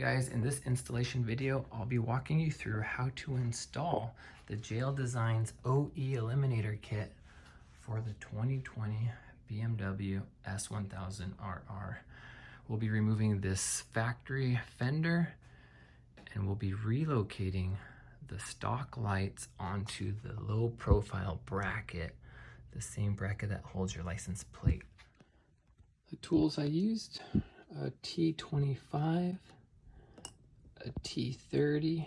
guys, in this installation video, I'll be walking you through how to install the JL Designs OE Eliminator Kit for the 2020 BMW S1000RR. We'll be removing this factory fender and we'll be relocating the stock lights onto the low profile bracket, the same bracket that holds your license plate. The tools I used, a T25, a T30,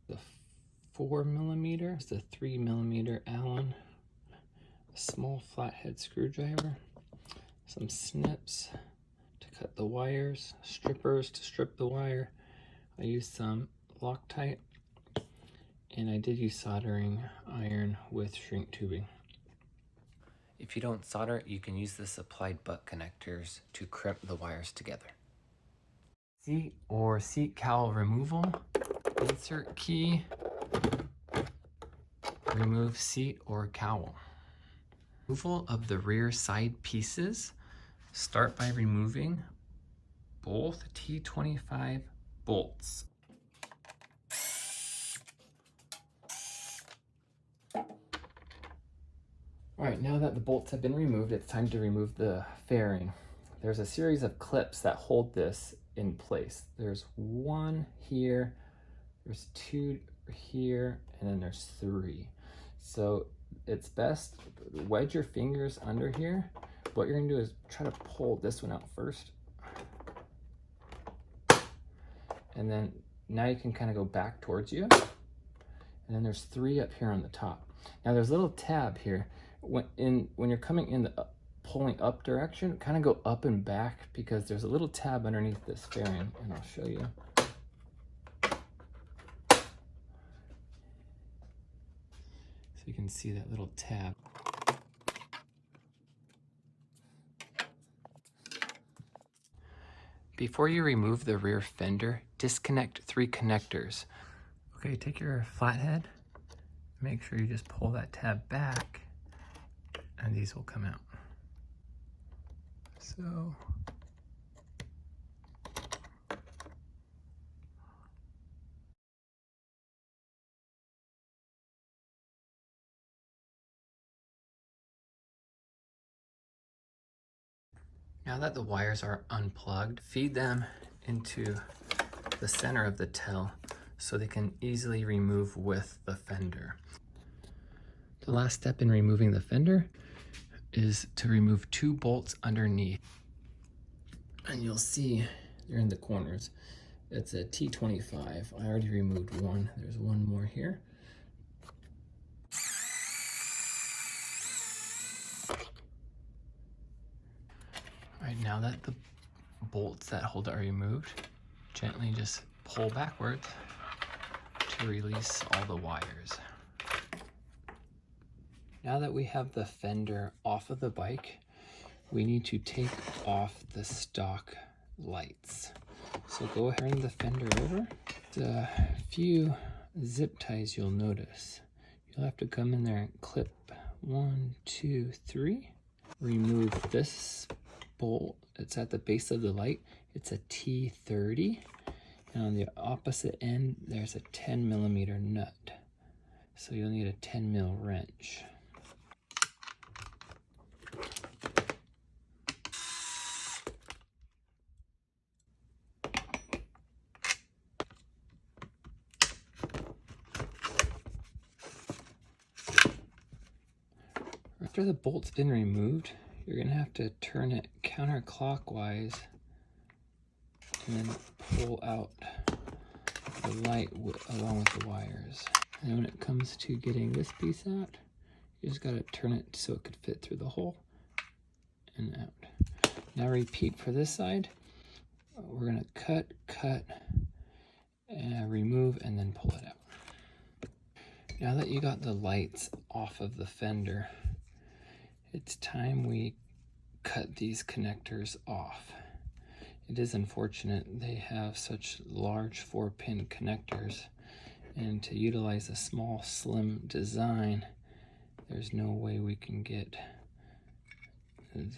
the 4mm, it's a 3mm Allen, a small flathead screwdriver, some snips to cut the wires, strippers to strip the wire. I used some Loctite, and I did use soldering iron with shrink tubing. If you don't solder, you can use the supplied butt connectors to crimp the wires together. Seat or seat cowl removal, insert key, remove seat or cowl. Removal of the rear side pieces, start by removing both T25 bolts. All right, now that the bolts have been removed, it's time to remove the fairing. There's a series of clips that hold this in place. There's one here, there's two here, and then there's three. So it's best wedge your fingers under here. What you're gonna do is try to pull this one out first. And then now you can kind of go back towards you. And then there's three up here on the top. Now there's a little tab here. When you're coming in the pulling up direction, kind of go up and back because there's a little tab underneath this fairing, and I'll show you. So you can see that little tab. Before you remove the rear fender, disconnect 3 connectors. Okay, take your flathead, make sure you just pull that tab back, and these will come out. So now that the wires are unplugged, feed them into the center of the tail so they can easily remove with the fender. The last step in removing the fender is to remove 2 bolts underneath. And you'll see they're in the corners. It's a T25. I already removed one. There's one more here. All right, now that the bolts that hold it are removed, gently just pull backwards to release all the wires. Now that we have the fender off of the bike, we need to take off the stock lights. So go ahead and turn the fender over. There's a few zip ties you'll notice. You'll have to come in there and clip 1, 2, 3. Remove this bolt. It's at the base of the light. It's a T30. And on the opposite end, there's a 10mm nut. So you'll need a 10mm wrench. After the bolt's been removed, you're gonna have to turn it counterclockwise and then pull out the light along with the wires. And then when it comes to getting this piece out, you just gotta turn it so it could fit through the hole and out. Now repeat for this side. We're gonna cut, and remove, and then pull it out. Now that you got the lights off of the fender, it's time we cut these connectors off. It is unfortunate they have such large 4-pin connectors, and to utilize a small, slim design, there's no way we can get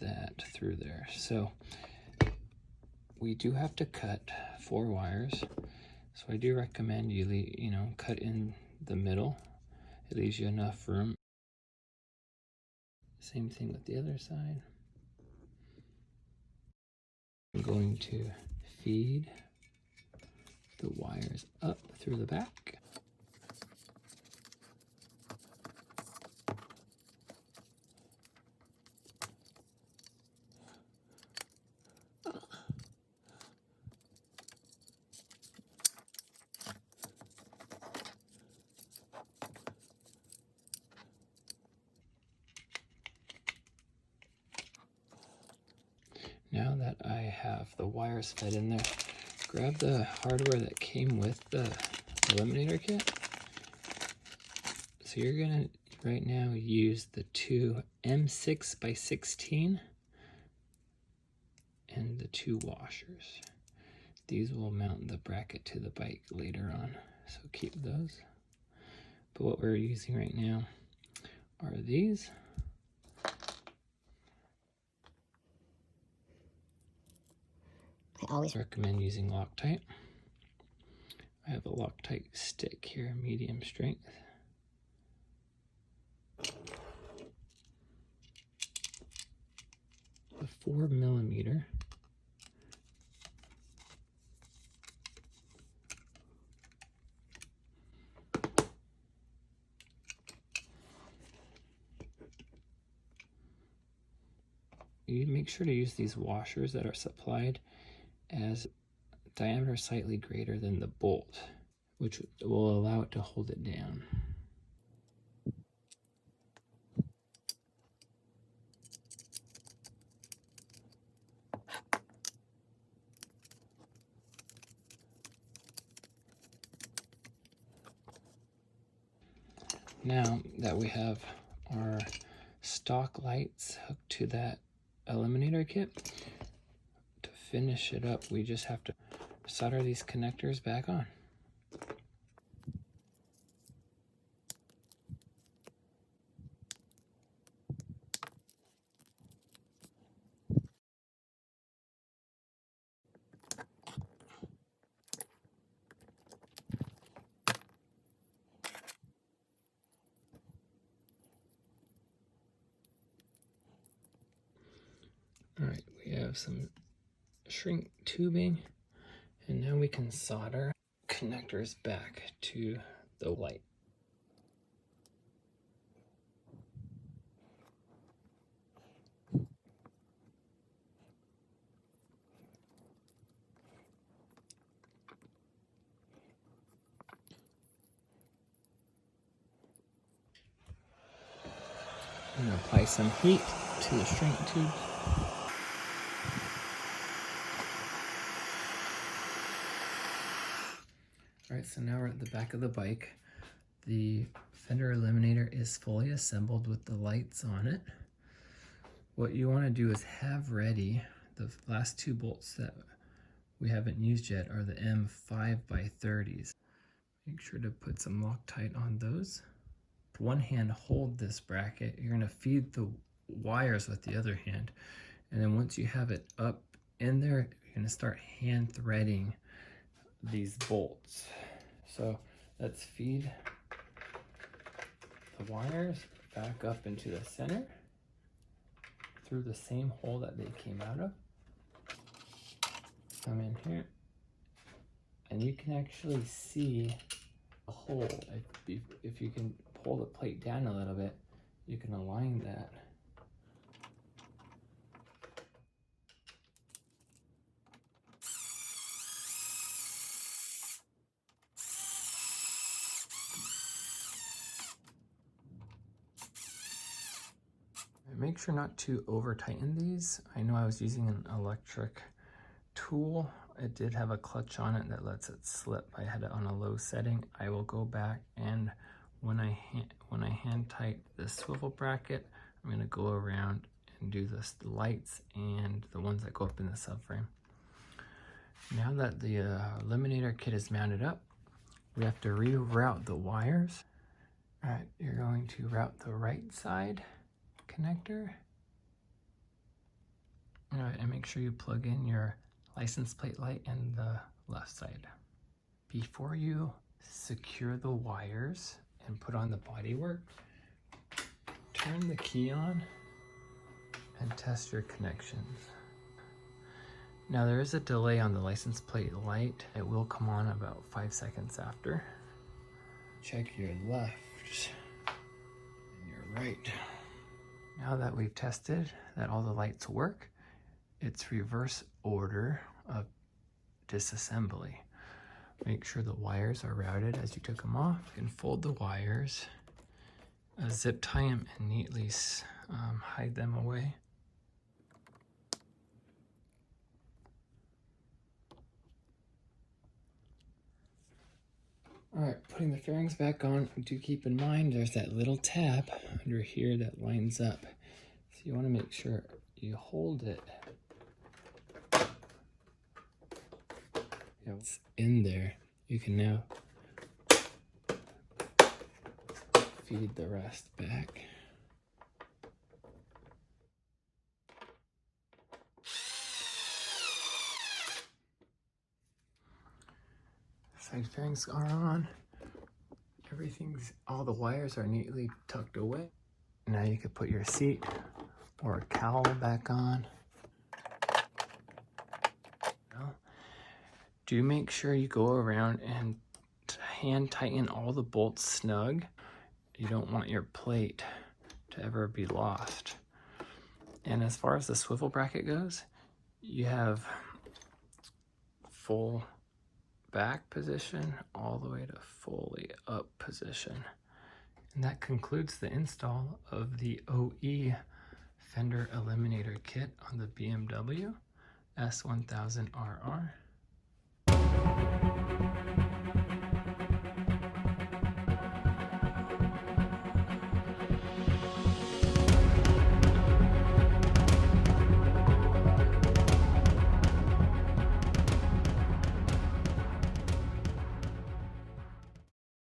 that through there. So We do have to cut 4 wires, so I do recommend you cut in the middle. It leaves you enough room. Same thing with the other side. I'm going to feed the wires up through the back. Now that I have the wires fed in there, grab the hardware that came with the Eliminator kit. So you're gonna right now use the 2 M6x16 and the 2 washers. These will mount the bracket to the bike later on, so keep those. But what we're using right now are these. I always recommend using Loctite. I have a Loctite stick here, medium strength. The 4mm. You make sure to use these washers that are supplied as diameter slightly greater than the bolt, which will allow it to hold it down. Now that we have our stock lights hooked to that Eliminator kit, to finish it up, we just have to solder these connectors back on. All right, we have some shrink tubing, and now we can solder connectors back to the light. I'm going to apply some heat to the shrink tube. All right, so now we're at the back of the bike. The Fender Eliminator is fully assembled with the lights on it. What you want to do is have ready the last 2 bolts that we haven't used yet are the M5x30s. Make sure to put some Loctite on those. With one hand, hold this bracket. You're going to feed the wires with the other hand. And then once you have it up in there, you're going to start hand threading these bolts. So let's feed the wires back up into the center through the same hole that they came out of. Come in here, and you can actually see the hole. If you can pull the plate down a little bit, you can align that. Make sure not to over tighten these. I know I was using an electric tool. It did have a clutch on it that lets it slip. I had it on a low setting. I will go back, and when I hand tight this swivel bracket, I'm going to go around and do the lights and the ones that go up in the subframe. Now that the Eliminator kit is mounted up, we have to reroute the wires. All right, you're going to route the right side connector. All right, and make sure you plug in your license plate light and the left side. Before you secure the wires and put on the bodywork, turn the key on and test your connections. Now there is a delay on the license plate light. It will come on about 5 seconds after. Check your left and your right. Now that we've tested that all the lights work, it's reverse order of disassembly. Make sure the wires are routed as you took them off. You can fold the wires, zip tie them, and neatly hide them away. Alright, putting the fairings back on, do keep in mind there's that little tab under here that lines up. So you want to make sure you hold it. It's in there. You can now feed the rest back. Side fairings are on. All the wires are neatly tucked away. Now you could put your seat or a cowl back on. Do make sure you go around and hand tighten all the bolts snug. You don't want your plate to ever be lost. And as far as the swivel bracket goes, you have full back position all the way to fully up position. And that concludes the install of the OE Fender Eliminator Kit on the BMW S1000RR.